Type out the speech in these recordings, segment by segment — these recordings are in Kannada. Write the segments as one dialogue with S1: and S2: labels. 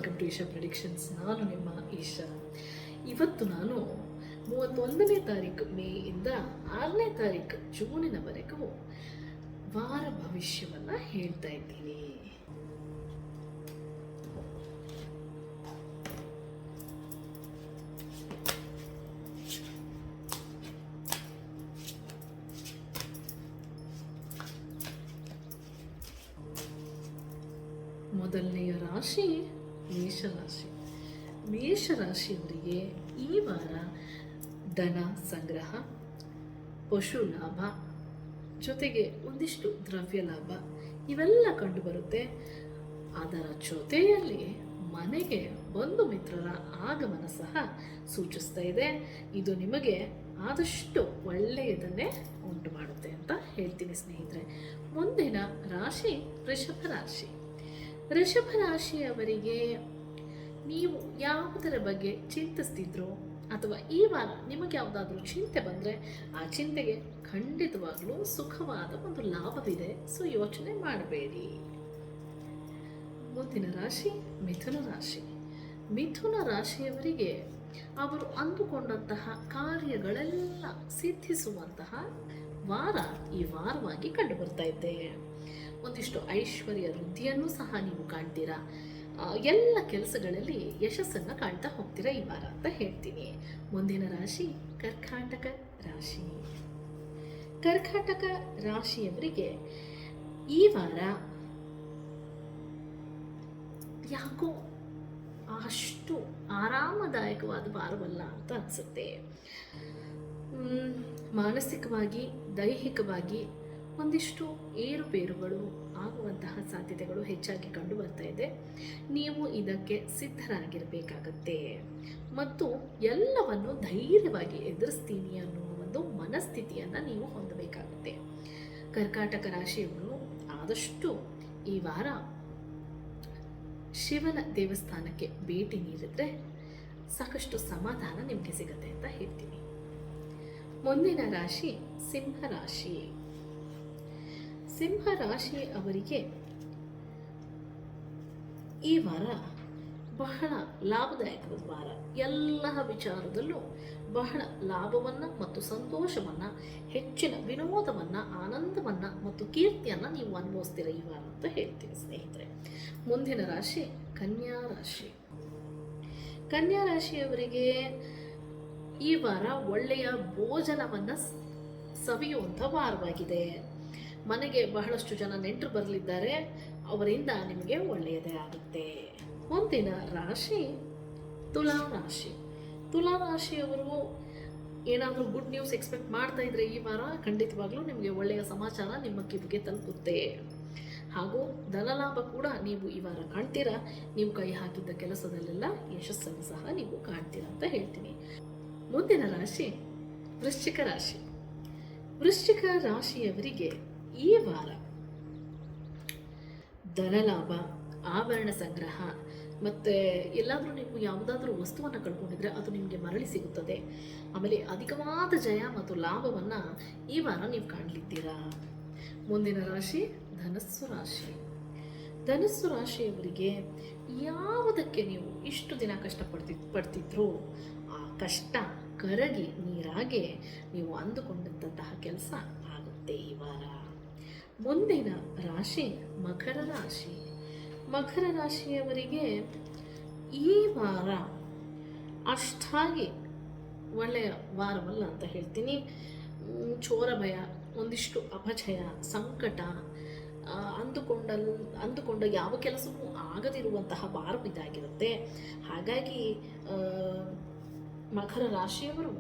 S1: Welcome to Isha predictions. ನಾನು ನಿಮ್ಮ ಈಶಾ. ಇವತ್ತು ನಾನು 31ನೇ ತಾರೀಕು ಮೇ ಇಂದ 6ನೇ ತಾರೀಕು ಜೂನಿನವರೆಗೂ ವಾರ ಭವಿಷ್ಯವನ್ನು ಹೇಳ್ತಾ ಇದ್ದೀನಿ. ಮೊದಲನೆಯ ರಾಶಿ ಮೇಷರಾಶಿ. ಮೇಷರಾಶಿಯವರಿಗೆ ಈ ವಾರ ಧನ ಸಂಗ್ರಹ, ಪಶು ಲಾಭ, ಜೊತೆಗೆ ಒಂದಿಷ್ಟು ದ್ರವ್ಯ ಲಾಭ ಇವೆಲ್ಲ ಕಂಡುಬರುತ್ತೆ. ಅದರ ಜೊತೆಯಲ್ಲಿ ಮನೆಗೆ ಬಂಧು ಮಿತ್ರರ ಆಗಮನ ಸಹ ಸೂಚಿಸ್ತಾ ಇದೆ. ಇದು ನಿಮಗೆ ಆದಷ್ಟು ಒಳ್ಳೆಯದನ್ನೇ ಉಂಟು ಮಾಡುತ್ತೆ ಅಂತ ಹೇಳ್ತೀನಿ ಸ್ನೇಹಿತರೆ. ಮುಂದಿನ ರಾಶಿ ವೃಷಭ ರಾಶಿ. ವೃಷಭ ರಾಶಿಯವರಿಗೆ ನೀವು ಯಾವುದರ ಬಗ್ಗೆ ಚಿಂತಿಸ್ತಿದ್ರೋ ಅಥವಾ ಈ ವಾರ ನಿಮಗೆ ಯಾವುದಾದ್ರೂ ಚಿಂತೆ ಬಂದರೆ ಆ ಚಿಂತೆಗೆ ಖಂಡಿತವಾಗ್ಲೂ ಸುಖವಾದ ಒಂದು ಲಾಭವಿದೆ. ಸೊ ಯೋಚನೆ ಮಾಡಬೇಡಿ. ಮುಂದಿನ ರಾಶಿ ಮಿಥುನ ರಾಶಿ. ಮಿಥುನ ರಾಶಿಯವರಿಗೆ ಅವರು ಅಂದುಕೊಂಡಂತಹ ಕಾರ್ಯಗಳೆಲ್ಲ ಸಿದ್ಧಿಸುವಂತಹ ವಾರ ಈ ವಾರವಾಗಿ ಕಂಡುಬರ್ತಾ ಇದೆ. ಒಂದಿಷ್ಟು ಐಶ್ವರ್ಯ ವೃದ್ಧಿಯನ್ನು ಸಹ ನೀವು ಕಾಣ್ತೀರಾ. ಎಲ್ಲ ಕೆಲಸಗಳಲ್ಲಿ ಯಶಸ್ಸನ್ನು ಕಾಣ್ತಾ ಹೋಗ್ತೀರಾ ಈ ವಾರ ಅಂತ ಹೇಳ್ತೀನಿ. ಮುಂದಿನ ರಾಶಿ ಕರ್ಕಾಟಕ ರಾಶಿ. ಕರ್ಕಾಟಕ ರಾಶಿಯವರಿಗೆ ಈ ವಾರ ಯಾಕೋ ಅಷ್ಟು ಆರಾಮದಾಯಕವಾದ ವಾರವಲ್ಲ ಅಂತ ಅನಿಸುತ್ತೆ. ಮಾನಸಿಕವಾಗಿ ದೈಹಿಕವಾಗಿ ಒಂದಿಷ್ಟು ಏರುಪೇರುಗಳು ಆಗುವಂತಹ ಸಾಧ್ಯತೆಗಳು ಹೆಚ್ಚಾಗಿ ಕಂಡು ಬರ್ತಾ ಇದೆ. ನೀವು ಇದಕ್ಕೆ ಸಿದ್ಧರಾಗಿರಬೇಕಾಗತ್ತೆ ಮತ್ತು ಎಲ್ಲವನ್ನು ಧೈರ್ಯವಾಗಿ ಎದುರಿಸ್ತೀನಿ ಅನ್ನೋ ಒಂದು ಮನಸ್ಥಿತಿಯನ್ನು ನೀವು ಹೊಂದಬೇಕಾಗುತ್ತೆ. ಕರ್ಕಾಟಕ ರಾಶಿಯವರು ಆದಷ್ಟು ಈ ವಾರ ಶಿವನ ದೇವಸ್ಥಾನಕ್ಕೆ ಭೇಟಿ ನೀಡಿದ್ರೆ ಸಾಕಷ್ಟು ಸಮಾಧಾನ ನಿಮಗೆ ಸಿಗುತ್ತೆ ಅಂತ ಹೇಳ್ತೀನಿ. ಮುಂದಿನ ರಾಶಿ ಸಿಂಹ ರಾಶಿ. ಸಿಂಹ ರಾಶಿ ಅವರಿಗೆ ಈ ವಾರ ಬಹಳ ಲಾಭದಾಯಕವಾದ ವಾರ. ಎಲ್ಲ ವಿಚಾರದಲ್ಲೂ ಬಹಳ ಲಾಭವನ್ನು ಮತ್ತು ಸಂತೋಷವನ್ನು, ಹೆಚ್ಚಿನ ವಿನೋದವನ್ನು, ಆನಂದವನ್ನು ಮತ್ತು ಕೀರ್ತಿಯನ್ನು ನೀವು ಅನುಭವಿಸ್ತೀರ ಈ ವಾರ ಅಂತ ಹೇಳ್ತೀನಿ ಸ್ನೇಹಿತರೆ. ಮುಂದಿನ ರಾಶಿ ಕನ್ಯಾ ರಾಶಿ. ಕನ್ಯಾ ರಾಶಿಯವರಿಗೆ ಈ ವಾರ ಒಳ್ಳೆಯ ಭೋಜನವನ್ನು ಸವಿಯುವಂಥ ವಾರವಾಗಿದೆ. ಮನೆಗೆ ಬಹಳಷ್ಟು ಜನ ನೆಂಟರು ಬರಲಿದ್ದಾರೆ, ಅವರಿಂದ ನಿಮಗೆ ಒಳ್ಳೆಯದೇ ಆಗುತ್ತೆ. ಮುಂದಿನ ರಾಶಿ ತುಲಾ ರಾಶಿ. ತುಲಾ ರಾಶಿಯವರು ಏನಾದರೂ ಗುಡ್ ನ್ಯೂಸ್ ಎಕ್ಸ್ಪೆಕ್ಟ್ ಮಾಡ್ತಾ ಇದ್ರೆ ಈ ವಾರ ಖಂಡಿತವಾಗ್ಲೂ ನಿಮಗೆ ಒಳ್ಳೆಯ ಸಮಾಚಾರ ನಿಮ್ಮ ಕಿವಿಗೆ ತಲುಪುತ್ತೆ. ಹಾಗೂ ಧನಲಾಭ ಕೂಡ ನೀವು ಈ ವಾರ ಕಾಣ್ತೀರಾ. ನೀವು ಕೈ ಹಾಕಿದ್ದ ಕೆಲಸದಲ್ಲೆಲ್ಲ ಯಶಸ್ಸನ್ನು ಸಹ ನೀವು ಕಾಣ್ತೀರಾ ಅಂತ ಹೇಳ್ತೀನಿ. ಮುಂದಿನ ರಾಶಿ ವೃಶ್ಚಿಕ ರಾಶಿ. ವೃಶ್ಚಿಕ ರಾಶಿಯವರಿಗೆ ಈ ವಾರ ಧನಲಾಭ, ಆಭರಣ ಸಂಗ್ರಹ ಮತ್ತು ಎಲ್ಲಾದರೂ ನೀವು ಯಾವುದಾದ್ರೂ ವಸ್ತುವನ್ನು ಕಳ್ಕೊಂಡಿದ್ರೆ ಅದು ನಿಮಗೆ ಮರಳಿ ಸಿಗುತ್ತದೆ. ಆಮೇಲೆ ಅಧಿಕವಾದ ಜಯ ಮತ್ತು ಲಾಭವನ್ನು ಈ ವಾರ ನೀವು ಕಾಣಲಿದ್ದೀರಾ. ಮುಂದಿನ ರಾಶಿ ಧನಸ್ಸು ರಾಶಿ. ಧನಸ್ಸು ರಾಶಿಯವರಿಗೆ ಯಾವುದಕ್ಕೆ ನೀವು ಇಷ್ಟು ದಿನ ಪಡ್ತಿದ್ರೋ ಆ ಕಷ್ಟ ಕರಗಿ ನೀರಾಗೆ ನೀವು ಅಂದುಕೊಂಡಂತಹ ಕೆಲಸ ಆಗುತ್ತೆ ಈ ವಾರ. ಮುಂದಿನ ರಾಶಿ ಮಕರ ರಾಶಿ. ಮಕರ ರಾಶಿಯವರಿಗೆ ಈ ವಾರ ಅಷ್ಟಾಗಿ ಒಳ್ಳೆಯ ವಾರವಲ್ಲ ಅಂತ ಹೇಳ್ತೀನಿ. ಚೋರ ಭಯ, ಒಂದಿಷ್ಟು ಅಪಜಯ, ಸಂಕಟ, ಅಂದುಕೊಂಡ ಯಾವ ಕೆಲಸವೂ ಆಗದಿರುವಂತಹ ವಾರ ಇದಾಗಿರುತ್ತೆ. ಹಾಗಾಗಿ ಮಕರ ರಾಶಿಯವರು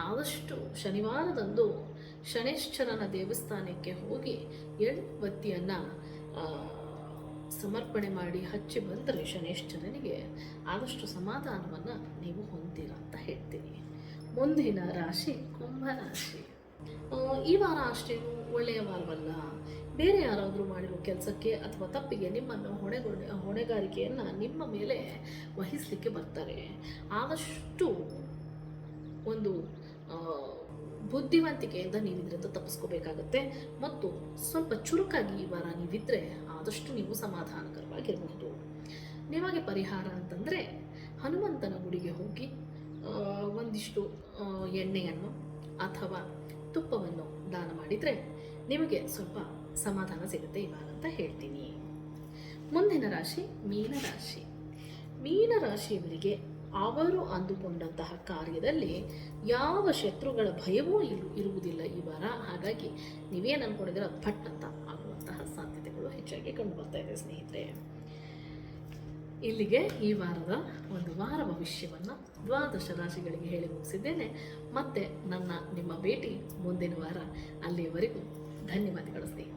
S1: ಆದಷ್ಟು ಶನಿವಾರದಂದು ಶನೇಶ್ವರನ ದೇವಸ್ಥಾನಕ್ಕೆ ಹೋಗಿ ಎಣ್ಣೆಬತ್ತಿಯನ್ನು ಸಮರ್ಪಣೆ ಮಾಡಿ ಹಚ್ಚಿ ಬಂದರೆ ಶನೇಶ್ವರನಿಗೆ ಆದಷ್ಟು ಸಮಾಧಾನವನ್ನು ನೀವು ಹೊಂದಿರ ಅಂತ ಹೇಳ್ತೀನಿ. ಮುಂದಿನ ರಾಶಿ ಕುಂಭರಾಶಿ. ಈ ವಾರ ಅಷ್ಟೇನು ಒಳ್ಳೆಯ ವಾರವಲ್ಲ. ಬೇರೆ ಯಾರಾದರೂ ಮಾಡಿರೋ ಕೆಲಸಕ್ಕೆ ಅಥವಾ ತಪ್ಪಿಗೆ ನಿಮ್ಮನ್ನು ಹೊಣೆಗಾರಿಕೆಯನ್ನು ನಿಮ್ಮ ಮೇಲೆ ವಹಿಸಲಿಕ್ಕೆ ಬರ್ತಾರೆ. ಆದಷ್ಟು ಒಂದು ಬುದ್ಧಿವಂತಿಕೆಯಿಂದ ನೀವು ಇದರಿಂದ ತಪ್ಪಿಸ್ಕೋಬೇಕಾಗತ್ತೆ ಮತ್ತು ಸ್ವಲ್ಪ ಚುರುಕಾಗಿ ಈ ವಾರ ನೀವಿದ್ದರೆ ಆದಷ್ಟು ನೀವು ಸಮಾಧಾನಕರವಾಗಿರಬಹುದು. ನಿಮಗೆ ಪರಿಹಾರ ಅಂತಂದರೆ ಹನುಮಂತನ ಗುಡಿಗೆ ಹೋಗಿ ಒಂದಿಷ್ಟು ಎಣ್ಣೆಯನ್ನು ಅಥವಾ ತುಪ್ಪವನ್ನು ದಾನ ಮಾಡಿದರೆ ನಿಮಗೆ ಸ್ವಲ್ಪ ಸಮಾಧಾನ ಸಿಗುತ್ತೆ ಇವಾಗ ಅಂತ ಹೇಳ್ತೀನಿ. ಮುಂದಿನ ರಾಶಿ ಮೀನರಾಶಿ. ಮೀನರಾಶಿಯವರಿಗೆ ಅವರು ಅಂದುಕೊಂಡಂತಹ ಕಾರ್ಯದಲ್ಲಿ ಯಾವ ಶತ್ರುಗಳ ಭಯವೂ ಇರುವುದಿಲ್ಲ ಈ ವಾರ. ಹಾಗಾಗಿ ನೀವೇನು ಅಂದ್ಕೊಂಡಿದ್ರೆ ಅದು ಪಟ್ ಅಂತ ಆಗುವಂತಹ ಸಾಧ್ಯತೆಗಳು ಹೆಚ್ಚಾಗಿ ಕಂಡು ಬರ್ತಾ ಇದೆ ಸ್ನೇಹಿತರೆ. ಇಲ್ಲಿಗೆ ಈ ವಾರದ ಒಂದು ವಾರ ಭವಿಷ್ಯವನ್ನು 12 ರಾಶಿಗಳಿಗೆ ಹೇಳಿ ಮುಗಿಸಿದ್ದೇನೆ. ಮತ್ತೆ ನಿಮ್ಮ ಭೇಟಿ ಮುಂದಿನ ವಾರ. ಅಲ್ಲಿಯವರೆಗೂ ಧನ್ಯವಾದಗಳು ಸ್ನೇಹಿತರೆ.